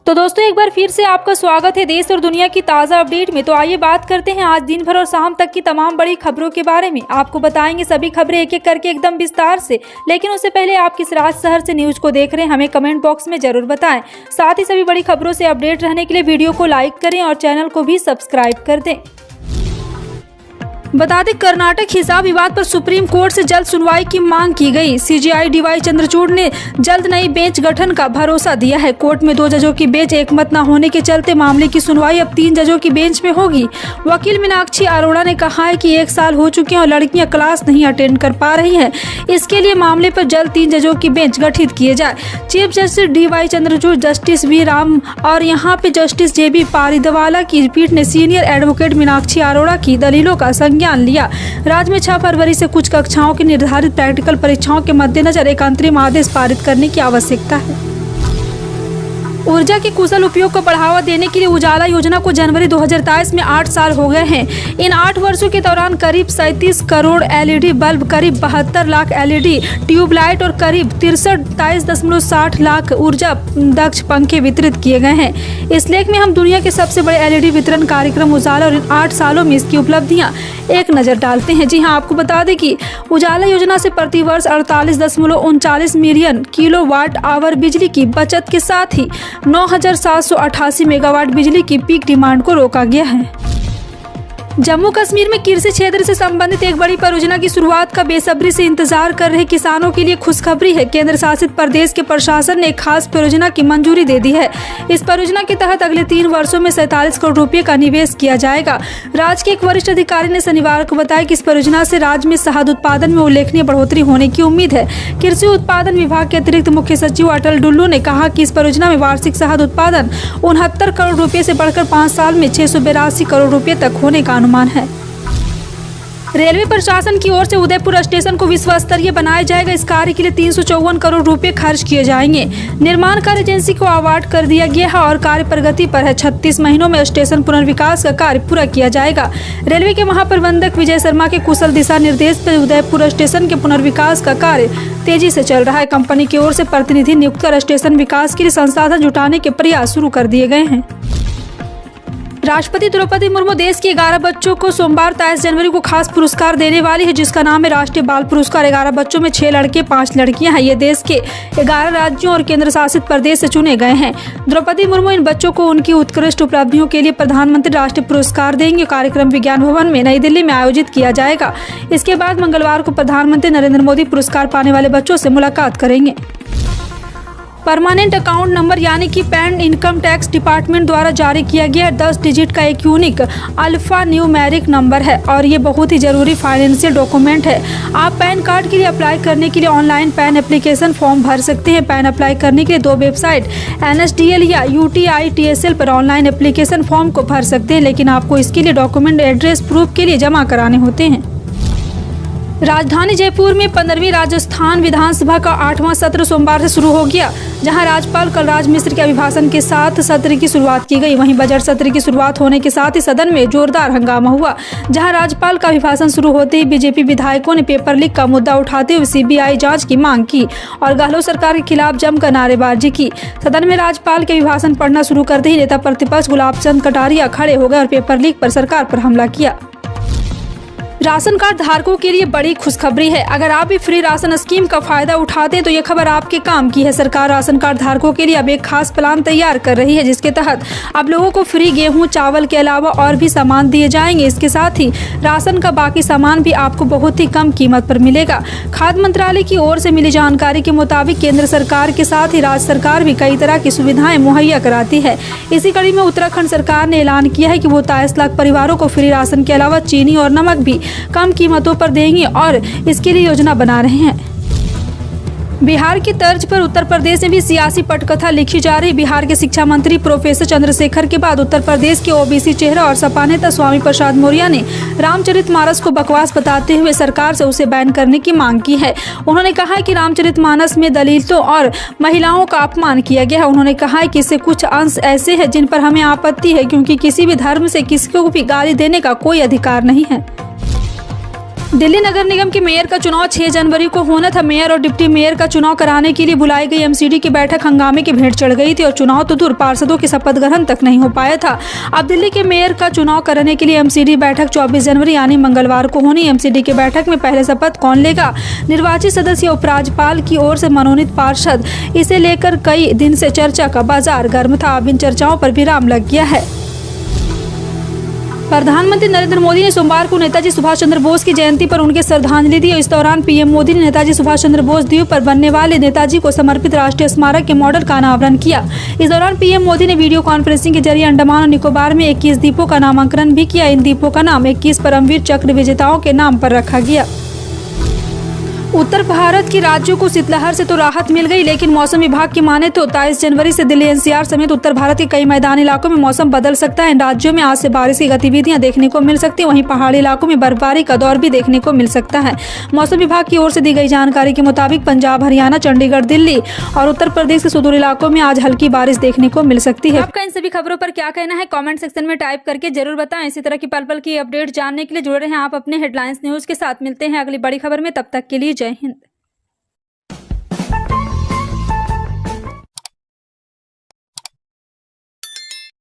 तो दोस्तों एक बार फिर से आपका स्वागत है देश और दुनिया की ताज़ा अपडेट में। तो आइए बात करते हैं आज दिन भर और शाम तक की तमाम बड़ी खबरों के बारे में। आपको बताएंगे सभी खबरें एक एक करके एकदम विस्तार से, लेकिन उससे पहले आप किस राज्य शहर से न्यूज को देख रहे हैं हमें कमेंट बॉक्स में जरूर बताएं। साथ ही सभी बड़ी खबरों से अपडेट रहने के लिए वीडियो को लाइक करें और चैनल को भी सब्सक्राइब कर दें। बता दें, कर्नाटक हिसाब विवाद पर सुप्रीम कोर्ट से जल्द सुनवाई की मांग की गई। सीजेआई डीवाई चंद्रचूड़ ने जल्द नई बेंच गठन का भरोसा दिया है। कोर्ट में 2 जजों की बेंच एकमत न होने के चलते मामले की सुनवाई अब 3 जजों की बेंच में होगी। वकील मीनाक्षी अरोड़ा ने कहा है कि 1 साल हो चुके हैं और लड़कियां क्लास नहीं अटेंड कर पा रही हैं। इसके लिए मामले पर जल्द 3 जजों की बेंच गठित किए जाए। Chief justice DY Chandrachud, justice V Ram और यहाँ पे जस्टिस जेबी पारिदवाला की पीठ ने सीनियर एडवोकेट मीनाक्षी अरोड़ा की दलीलों का संज्ञान लिया। राज्य में 6 फरवरी से कुछ कक्षाओं की निर्धारित प्रैक्टिकल परीक्षाओं के मद्देनजर एक अंतरिम आदेश पारित करने की आवश्यकता है। ऊर्जा के कुशल उपयोग को बढ़ावा देने के लिए उजाला योजना को जनवरी 2023 में 8 साल हो गए हैं। इन 8 वर्षों के दौरान करीब 37 करोड़ एलईडी बल्ब, करीब 72 लाख एलईडी ट्यूबलाइट और करीब 23.60 लाख ऊर्जा दक्ष पंखे वितरित किए गए हैं। इस लेख में हम दुनिया के सबसे बड़े एलईडी वितरण कार्यक्रम उजाला और इन 8 सालों में इसकी उपलब्धियां एक नज़र डालते हैं। जी हाँ, आपको बता दें कि उजाला योजना से प्रतिवर्ष 48.39 मिलियन किलोवाट आवर बिजली की बचत के साथ ही 9,788 मेगावाट बिजली की पीक डिमांड को रोका गया है। जम्मू कश्मीर में कृषि क्षेत्र से संबंधित एक बड़ी परियोजना की शुरुआत का बेसब्री से इंतजार कर रहे किसानों के लिए खुशखबरी है। केंद्र शासित प्रदेश के प्रशासन ने एक खास परियोजना की मंजूरी दे दी है। इस परियोजना के तहत अगले 3 वर्षों में 47 करोड़ रुपए का निवेश किया जाएगा। राज्य के एक वरिष्ठ अधिकारी ने शनिवार को बताया कि इस परियोजना से राज्य में शहद उत्पादन में उल्लेखनीय बढ़ोतरी होने की उम्मीद है। कृषि उत्पादन विभाग के अतिरिक्त मुख्य सचिव अटल डुल्लू ने कहा कि इस परियोजना में वार्षिक शहद उत्पादन 69 करोड़ रुपए से बढ़कर 5 साल में 682 करोड़ रुपए तक होने का अनुमान है। रेलवे प्रशासन की ओर से उदयपुर स्टेशन को विश्व स्तरीय बनाया जाएगा। इस कार्य के लिए 354 करोड़ रुपए खर्च किए जाएंगे। निर्माण कार्य एजेंसी को अवार्ड कर दिया गया है और कार्य प्रगति पर है। 36 महीनों में स्टेशन पुनर्विकास का कार्य पूरा किया जाएगा। रेलवे के महाप्रबंधक विजय शर्मा के कुशल दिशा निर्देश पर उदयपुर स्टेशन के पुनर्विकास का कार्य तेजी से चल रहा है। कंपनी की ओर से प्रतिनिधि नियुक्त कर स्टेशन विकास के लिए संसाधन जुटाने के प्रयास शुरू कर दिए गए हैं। राष्ट्रपति द्रौपदी मुर्मू देश के 11 बच्चों को सोमवार 23 जनवरी को खास पुरस्कार देने वाली है, जिसका नाम है राष्ट्रीय बाल पुरस्कार। 11 बच्चों में 6 लड़के 5 लड़कियां हैं। ये देश के 11 राज्यों और केंद्र शासित प्रदेश से चुने गए हैं। द्रौपदी मुर्मू इन बच्चों को उनकी उत्कृष्ट उपलब्धियों के लिए प्रधानमंत्री राष्ट्रीय पुरस्कार देंगे। कार्यक्रम विज्ञान भवन में नई दिल्ली में आयोजित किया जाएगा। इसके बाद मंगलवार को प्रधानमंत्री नरेंद्र मोदी पुरस्कार पाने वाले बच्चों से मुलाकात करेंगे। परमानेंट अकाउंट नंबर यानी कि पैन इनकम टैक्स डिपार्टमेंट द्वारा जारी किया गया 10 डिजिट का एक यूनिक अल्फा न्यूमेरिक नंबर है और ये बहुत ही जरूरी फाइनेंशियल डॉक्यूमेंट है। आप पैन कार्ड के लिए अप्लाई करने के लिए ऑनलाइन पैन एप्लीकेशन फॉर्म भर सकते हैं। पैन अप्लाई करने के लिए 2 वेबसाइट NSDL या UTI-TSL पर ऑनलाइन एप्लीकेशन फॉर्म को भर सकते हैं, लेकिन आपको इसके लिए डॉक्यूमेंट एड्रेस प्रूफ के लिए जमा कराने होते हैं। राजधानी जयपुर में 15वीं राजस्थान विधानसभा का 8वां सत्र सोमवार से शुरू हो गया, जहां राज्यपाल कलराज मिश्र के अभिभाषण के साथ सत्र की शुरुआत की गई। वहीं बजट सत्र की शुरुआत होने के साथ ही सदन में जोरदार हंगामा हुआ, जहां राज्यपाल का अभिभाषण शुरू होते ही बीजेपी विधायकों ने पेपर लीक का मुद्दा उठाते हुए CBI जांच की मांग की और गहलोत सरकार के खिलाफ जमकर नारेबाजी की। सदन में राज्यपाल के अभिभाषण पढ़ना शुरू करते ही नेता प्रतिपक्ष गुलाब चंद कटारिया खड़े हो गए और पेपर लीक पर सरकार पर हमला किया। राशन कार्ड धारकों के लिए बड़ी खुशखबरी है। अगर आप भी फ्री राशन स्कीम का फायदा उठाते हैं तो ये खबर आपके काम की है। सरकार राशन कार्ड धारकों के लिए अब एक खास प्लान तैयार कर रही है, जिसके तहत अब लोगों को फ्री गेहूं चावल के अलावा और भी सामान दिए जाएंगे। इसके साथ ही राशन का बाकी सामान भी आपको बहुत ही कम कीमत पर मिलेगा। खाद्य मंत्रालय की ओर से मिली जानकारी के मुताबिक केंद्र सरकार के साथ ही राज्य सरकार भी कई तरह की सुविधाएं मुहैया कराती है। इसी कड़ी में उत्तराखंड सरकार ने ऐलान किया है कि वो 23 लाख परिवारों को फ्री राशन के अलावा चीनी और नमक भी कम कीमतों पर देंगे और इसके लिए योजना बना रहे हैं। बिहार की तर्ज पर उत्तर प्रदेश में भी सियासी पटकथा लिखी जा रही। बिहार के शिक्षा मंत्री प्रोफेसर चंद्रशेखर के बाद उत्तर प्रदेश के OBC चेहरा और सपा नेता स्वामी प्रसाद मौर्य ने रामचरितमानस को बकवास बताते हुए सरकार से उसे बैन करने की मांग की है। उन्होंने कहा है कि रामचरितमानस में दलितों और महिलाओं का अपमान किया गया है। उन्होंने कहा है कि इससे कुछ अंश ऐसे हैं जिन पर हमें आपत्ति है, क्योंकि किसी भी धर्म से किसी को भी गाली देने का कोई अधिकार नहीं है। दिल्ली नगर निगम के मेयर का चुनाव 6 जनवरी को होना था। मेयर और डिप्टी मेयर का चुनाव कराने के लिए बुलाई गई एमसीडी की बैठक हंगामे की भेंट चढ़ गई थी और चुनाव तो दूर पार्षदों की शपथ ग्रहण तक नहीं हो पाया था। अब दिल्ली के मेयर का चुनाव कराने के लिए एमसीडी बैठक 24 जनवरी यानी मंगलवार को होनी। एमसीडी की बैठक में पहले शपथ कौन लेगा, निर्वाचित सदस्य उपराज्यपाल की ओर से मनोनीत पार्षद, इसे लेकर कई दिन से चर्चा का बाजार गर्म था। अब इन चर्चाओं पर विराम लग गया है। प्रधानमंत्री नरेंद्र मोदी ने सोमवार को नेताजी सुभाष चंद्र बोस की जयंती पर उनके श्रद्धांजलि दी। इस दौरान पीएम मोदी ने नेताजी सुभाष चंद्र बोस द्वीप पर बनने वाले नेताजी को समर्पित राष्ट्रीय स्मारक के मॉडल का अनावरण किया। इस दौरान पीएम मोदी ने वीडियो कॉन्फ्रेंसिंग के जरिए अंडमान और निकोबार में 21 द्वीपों का नामांकन भी किया। इन द्वीपों का नाम 21 परमवीर चक्र विजेताओं के नाम पर रखा गया। उत्तर भारत के राज्यों को शीतलहर से तो राहत मिल गई, लेकिन मौसम विभाग की माने तो 23 जनवरी से दिल्ली एनसीआर समेत उत्तर भारत के कई मैदानी इलाकों में मौसम बदल सकता है। इन राज्यों में आज से बारिश की गतिविधियां देखने को मिल सकती है। वहीं पहाड़ी इलाकों में बर्फबारी का दौर भी देखने को मिल सकता है। मौसम विभाग की ओर से दी गई जानकारी के मुताबिक पंजाब, हरियाणा, चंडीगढ़, दिल्ली और उत्तर प्रदेश के सुदूर इलाकों में आज हल्की बारिश देखने को मिल सकती है। आपका इन सभी खबरों पर क्या कहना है, कॉमेंट सेक्शन में टाइप करके जरूर बताएं। इसी तरह की पल पल की अपडेट जानने के लिए जुड़े रहें आप अपने हेडलाइंस न्यूज के साथ। मिलते हैं अगली बड़ी खबर में, तब तक के लिए जय हिंद।